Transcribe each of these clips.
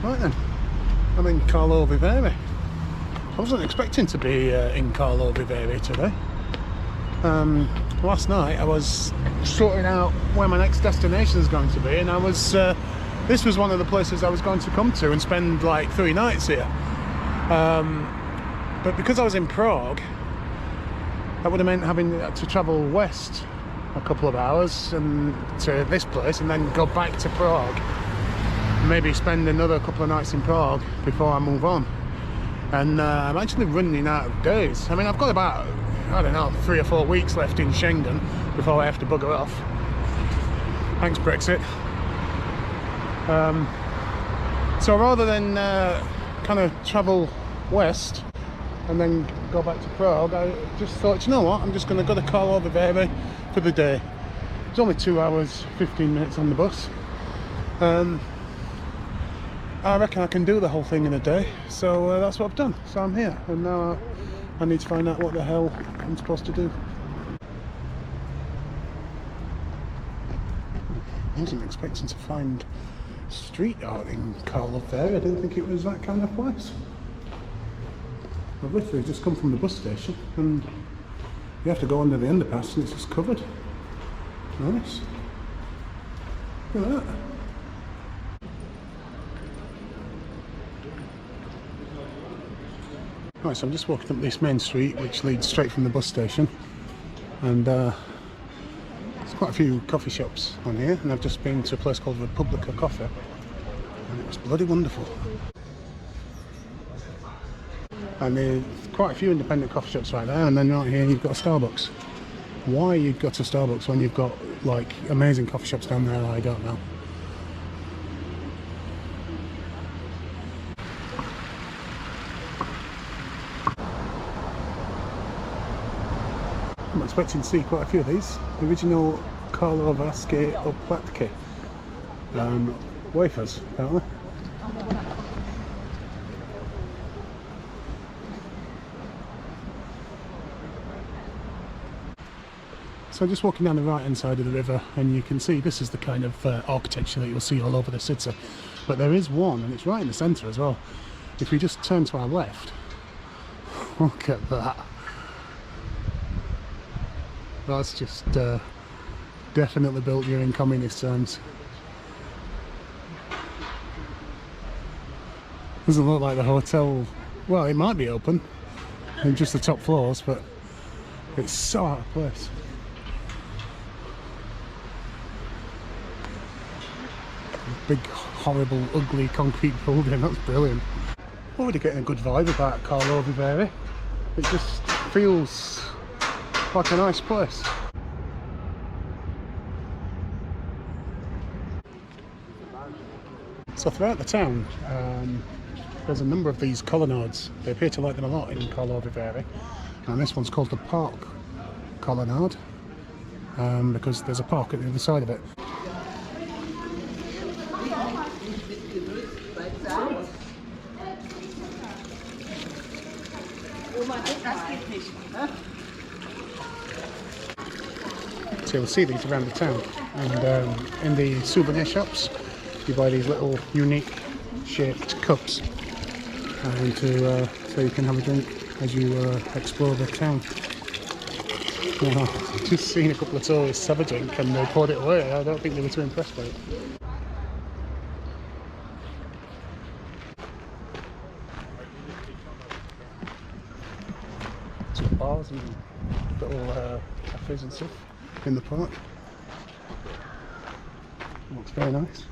Right then, I'm in Karlovy Vary. I wasn't expecting to be in Karlovy Vary today. Last night I was sorting out where my next destination is going to be, and I was this was one of the places I was going to come to and spend like 3 nights here. But because I was in Prague, that would have meant having to travel west a couple of hours and to this place and then go back to Prague. Maybe spend another couple of nights in Prague before I move on. And I'm actually running out of days. I mean, I've got about, I don't know, 3 or 4 weeks left in Schengen before I have to bugger off. Thanks, Brexit. So rather than kind of travel west and then go back to Prague, I just thought, you know what, I'm just going to go to Karlovy Vary for the day. It's only 2 hours, 15 minutes on the bus. I reckon I can do the whole thing in a day, so that's what I've done. So I'm here, and now I need to find out what the hell I'm supposed to do. I wasn't expecting to find street art in Karlovy Vary. I didn't think it was that kind of place. I've literally just come from the bus station, and you have to go under the underpass, and it's just covered. Nice. Look at that. Right, so I'm just walking up this main street which leads straight from the bus station, and there's quite a few coffee shops on here, and I've just been to a place called Republica Coffee and it was bloody wonderful. And there's quite a few independent coffee shops right there, and then right here you've got a Starbucks. Why you'd go to Starbucks when you've got like amazing coffee shops down there, I don't know. I'm expecting to see quite a few of these. The original Karlovy Vary wafers, apparently. So just walking down the right hand side of the river, and you can see this is the kind of architecture that you'll see all over the city. But there is one, and it's right in the centre as well. If we just turn to our left, look at that. That's just definitely built during communist times. Doesn't look like the hotel. Well, it might be open in just the top floors, but it's so out of place. Big, horrible, ugly concrete building. That's brilliant. Already getting a good vibe about Karlovy Vary. It just feels like a nice place. So throughout the town, there's a number of these colonnades. They appear to like them a lot in Karlovy Vary, and this one's called the Park Colonnade because there's a park at the other side of it. So you'll see these around the town, and in the souvenir shops you buy these little unique shaped cups so you can have a drink as you explore the town. Now, I've just seen a couple of tourists have a drink and they poured it away. I don't think they were too impressed by it. Some bars and little cafes and stuff in the park. Looks very nice.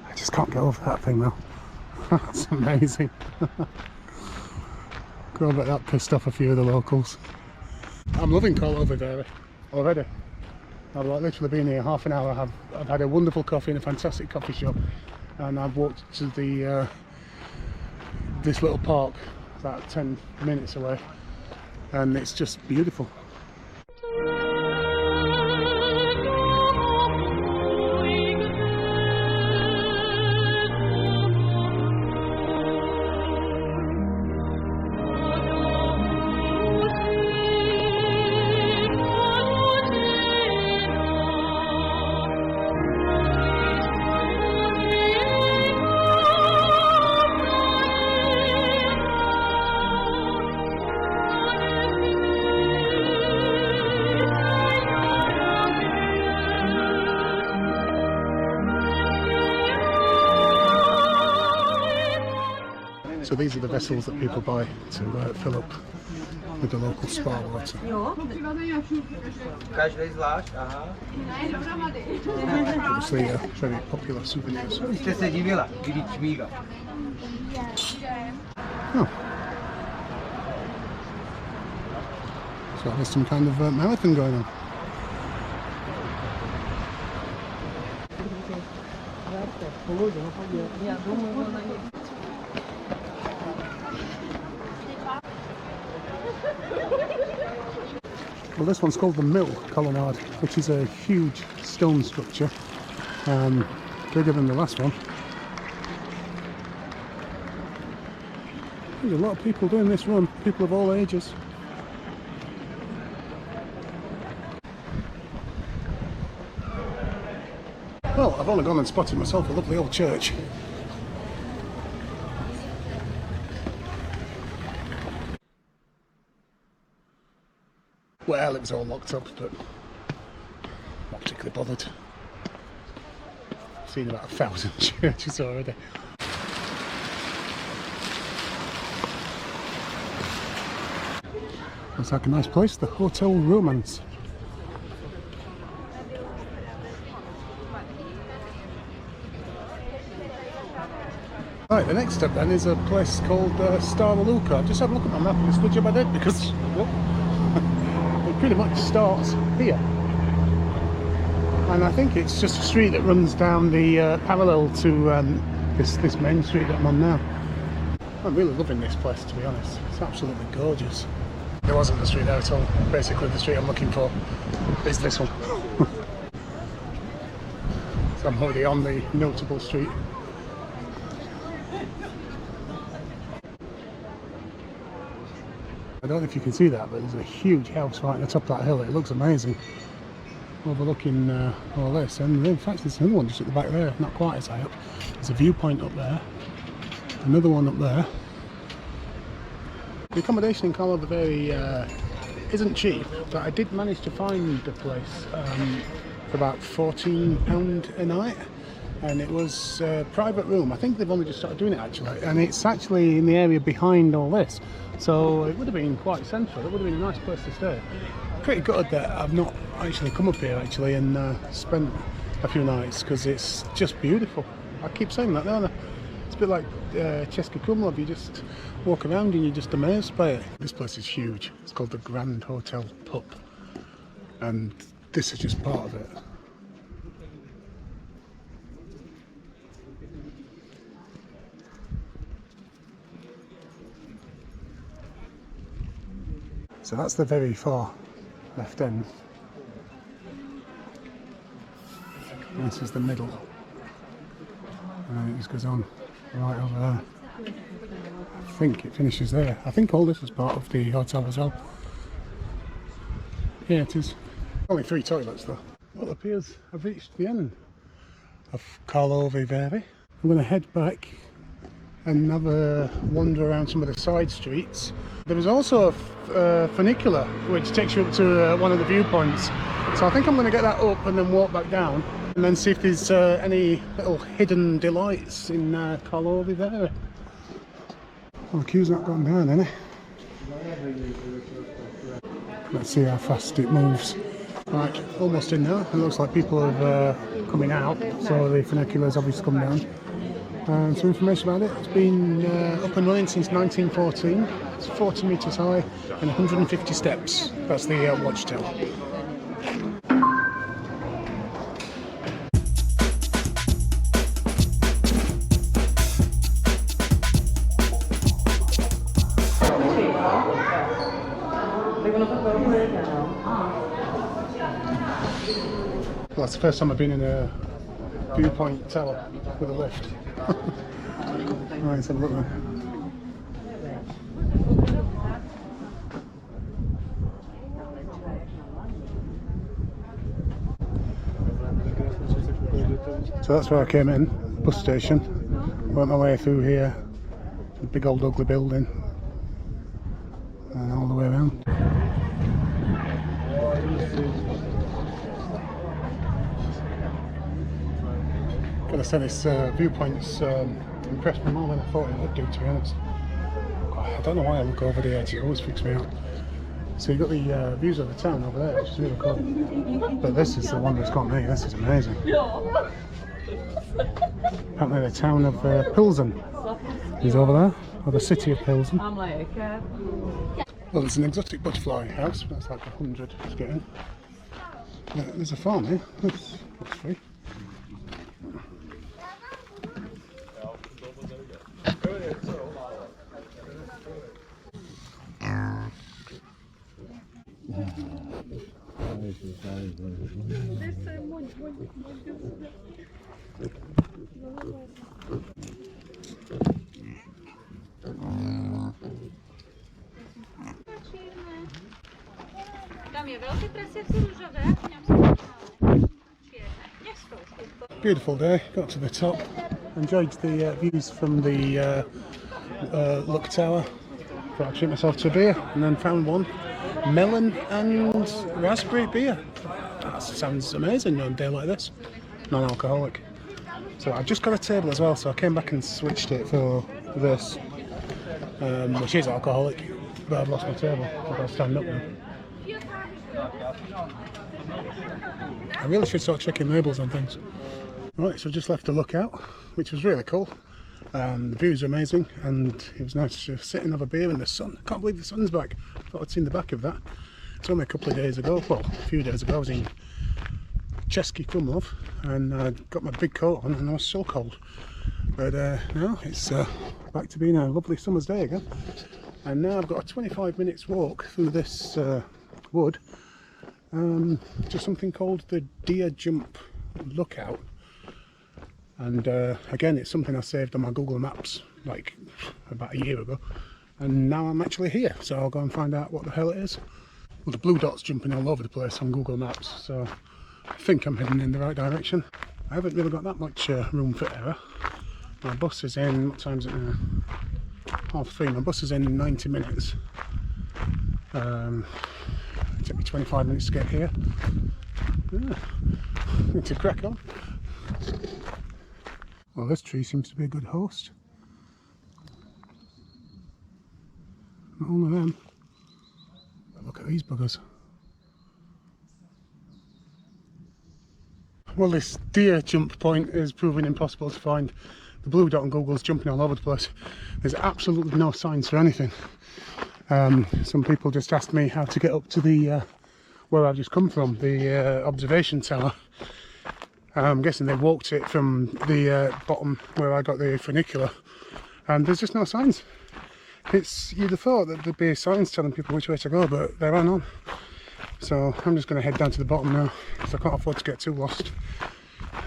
I just can't get over that thing though. That's amazing. God, I bet that pissed off a few of the locals. I'm loving Karlovy Vary already. I've like literally been here half an hour. I've had a wonderful coffee in a fantastic coffee shop, and I've walked to the this little park about 10 minutes away, and it's just beautiful. So these are the vessels that people buy to fill up with the local spa water. Obviously very popular souvenirs. Oh. So there's some kind of marathon going on. Well, this one's called the Mill Colonnade, which is a huge stone structure, bigger than the last one. There's a lot of people doing this run, people of all ages. Well, I've only gone and spotted myself a lovely old church. Well, it was all locked up, but not particularly bothered. I've seen about 1,000 churches already. Looks like a nice place, the Hotel Romance. Right, the next step then is a place called Starvaluka. I've just had a look at my map and it's a good job I did because it pretty much starts here. And I think it's just a street that runs down the parallel to this main street that I'm on now. I'm really loving this place, to be honest. It's absolutely gorgeous. There wasn't a street there at all. Basically the street I'm looking for is this one. So I'm already on the notable street. I don't know if you can see that, but there's a huge house right at the top of that hill. It looks amazing, overlooking all this. And in fact, there's another one just at the back there, not quite as high up. There's a viewpoint up there, another one up there. The accommodation in Karlovy Vary isn't cheap, but I did manage to find a place for about £14 a night. And it was a private room. I think they've only just started doing it actually, and it's actually in the area behind all this, so it would have been quite central. It would have been a nice place to stay. Pretty good that I've not actually come up here actually and spent a few nights, because it's just beautiful. I keep saying that, don't I? It's a bit like Czech Republic. You just walk around and you're just amazed by it. This place is huge. It's called the Grand Hotel Pub, and this is just part of it. So that's the very far left end. This is the middle. And it just goes on right over there. I think it finishes there. I think all this is part of the hotel as well. Yeah, it is. Only 3 toilets though. Well, it appears I've reached the end of Karlovy Vary. I'm going to head back and have a wander around some of the side streets. There is also a funicular which takes you up to one of the viewpoints. So I think I'm going to get that up and then walk back down and then see if there's any little hidden delights in Karlovy Vary. Well, the queue's not gone down, any. Let's see how fast it moves. Right, almost in now. It looks like people are coming out, so the funicular's obviously come down. Some information about it. It's been up and running since 1914. It's 40 metres high and 150 steps. That's the watchtower. Well, that's the first time I've been in a viewpoint tower with a lift. Right, let's have a look then. So that's where I came in, bus station. Went my way through here, the big old ugly building, and all the way around. Gotta say, this viewpoint's impressed me more than I thought it would do, to be honest. I don't know why I look over the edge, it always freaks me out. So you've got the views of the town over there, which is really cool. But this is the one that's got me, this is amazing. Apparently the town of Pilsen is over there, or the city of Pilsen. Well, there's an exotic butterfly house, that's like 100 to get in. There's a farm here, that's free. Beautiful day, got to the top, enjoyed the views from the Look Tower. Thought I'd treat myself to a beer, and then found one melon and raspberry beer. That sounds amazing on a day like this, non-alcoholic. So I've just got a table as well, so I came back and switched it for this, which is alcoholic, but I've lost my table. I've got to stand up now. I really should start checking labels on things. Right, so I just left the lookout, which was really cool. The views are amazing, and it was nice to sit and have a beer in the sun. I can't believe the sun's back. I thought I'd seen the back of that. It's only a couple of days ago, well, a few days ago, I was in Czech Republic, and I got my big coat on, and I was so cold. But now it's back to being a lovely summer's day again. And now I've got a 25 minutes walk through this wood to something called the Deer Jump Lookout. And again, it's something I saved on my Google Maps like about a year ago, and now I'm actually here, so I'll go and find out what the hell it is. Well, the blue dot's jumping all over the place on Google Maps, so I think I'm heading in the right direction. I haven't really got that much room for error. My bus is in, what time is it now? 3:30. My bus is in 90 minutes. It took me 25 minutes to get here. Yeah. Need to crack on. Well, this tree seems to be a good host. Not one of them. But look at these buggers. Well, this deer jump point is proving impossible to find. The blue dot on Google's jumping all over the place. There's absolutely no signs for anything. Some people just asked me how to get up to the where I've just come from, the observation tower. I'm guessing they walked it from the bottom where I got the funicular, and there's just no signs. You'd have thought that there'd be signs telling people which way to go, but there are none. So I'm just going to head down to the bottom now, because I can't afford to get too lost,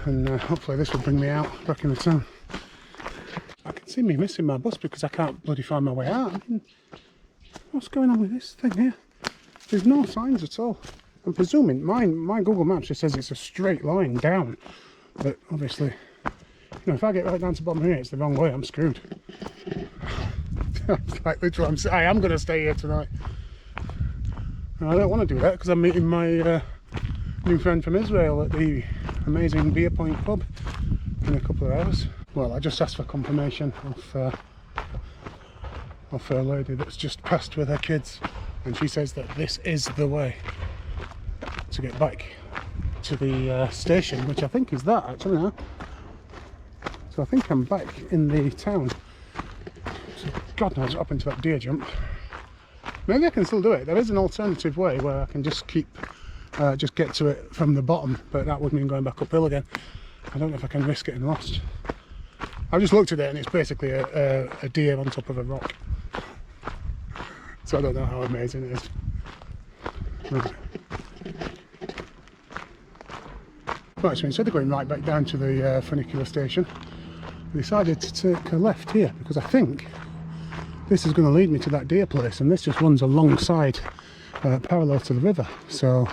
and hopefully this will bring me out back in the town. I can see me missing my bus because I can't bloody find my way out. I mean, what's going on with this thing here? There's no signs at all. I'm presuming my Google Maps just says it's a straight line down, but obviously, you know, if I get right down to the bottom here, it's the wrong way. I'm screwed. Like literally, I am going to stay here tonight. And I don't want to do that because I'm meeting my new friend from Israel at the amazing Beer Point pub in a couple of hours. Well, I just asked for confirmation of a lady that's just passed with her kids, and she says that this is the way to get back to the station, which I think is that actually now. So I think I'm back in the town. So God knows what happened to that deer jump. Maybe I can still do it. There is an alternative way where I can just just get to it from the bottom, but that would mean going back uphill again. I don't know if I can risk getting lost. I just looked at it and it's basically a deer on top of a rock. So I don't know how amazing it is. Right. Right, so instead of going right back down to the funicular station, I decided to take a left here because I think this is going to lead me to that deer place, and this just runs alongside, parallel to the river, so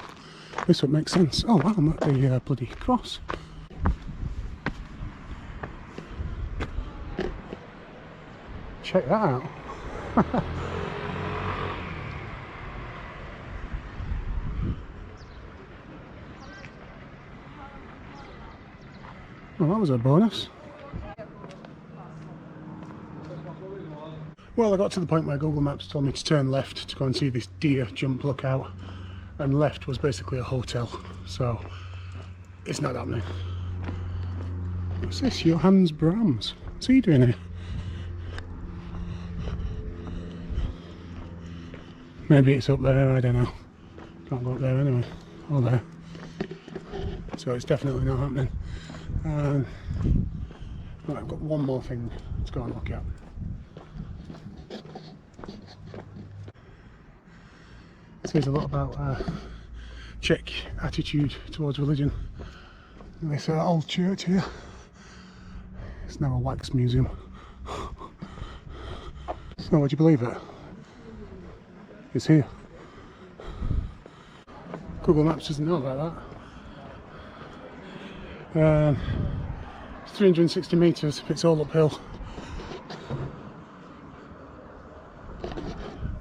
this would make sense. Oh wow, I'm at the bloody cross. Check that out. Well, that was a bonus. Well, I got to the point where Google Maps told me to turn left to go and see this deer jump lookout, and left was basically a hotel, so it's not happening. What's this? Johannes Brahms. What's he doing here? Maybe it's up there, I don't know. Can't go up there anyway. Oh, there. So it's definitely not happening. Right, I've got one more thing to go and look at. It says a lot about Czech attitude towards religion. This old church here. It's now a wax museum. So would you believe it? It's here. Google Maps doesn't know about that. It's 360 metres, it's all uphill.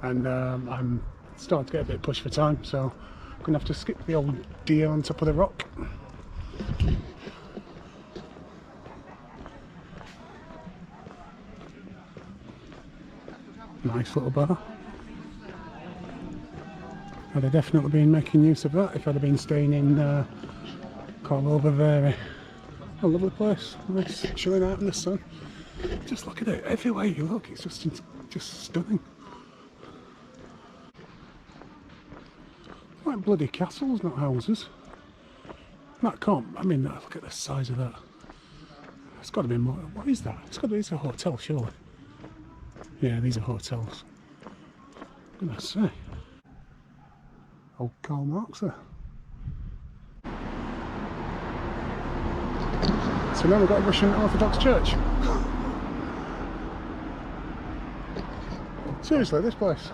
And I'm starting to get a bit pushed for time, so I'm going to have to skip the old deer on top of the rock. Nice little bar. I'd have definitely been making use of that if I'd have been staying in Karlovy Vary. A lovely place, nice chilling out in the sun. Just look at it, everywhere you look, it's just stunning. Like bloody castles, not houses. That can't, I mean, look at the size of that. It's got to be more, what is that? It's a hotel, surely. Yeah, these are hotels. What can I say? Old Karl Marx there. So now we've got a Russian Orthodox church. Seriously, this place.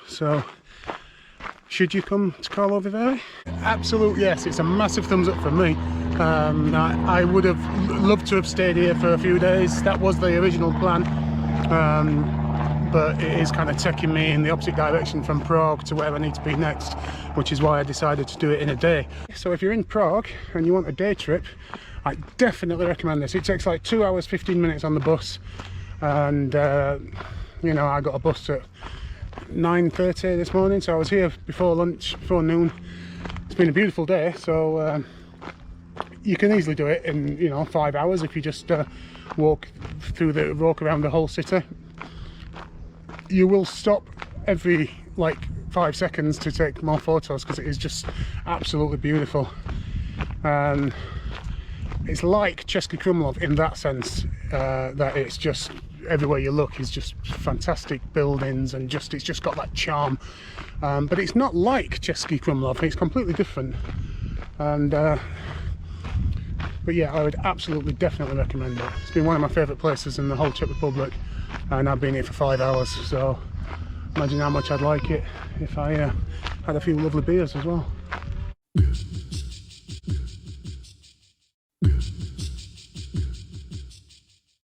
So, should you come to Karlovy Vary? Absolute yes, it's a massive thumbs up from me. I would have loved to have stayed here for a few days. That was the original plan, but it is kind of taking me in the opposite direction from Prague to where I need to be next, which is why I decided to do it in a day. So if you're in Prague and you want a day trip, I definitely recommend this. It takes like 2 hours 15 minutes on the bus, and you know, I got a bus at 9:30 this morning, so I was here before lunch, before noon. It's been a beautiful day, so you can easily do it in, you know, 5 hours if you just walk around the whole city. You will stop every like 5 seconds to take more photos because it is just absolutely beautiful. It's like Czech Republic in that sense, that it's just everywhere you look is just fantastic buildings, and it's just got that charm, but it's not like Czech Republic, it's completely different. And but yeah, I would absolutely definitely recommend it. It's been one of my favourite places in the whole Czech Republic, and I've been here for 5 hours, so imagine how much I'd like it if I had a few lovely beers as well.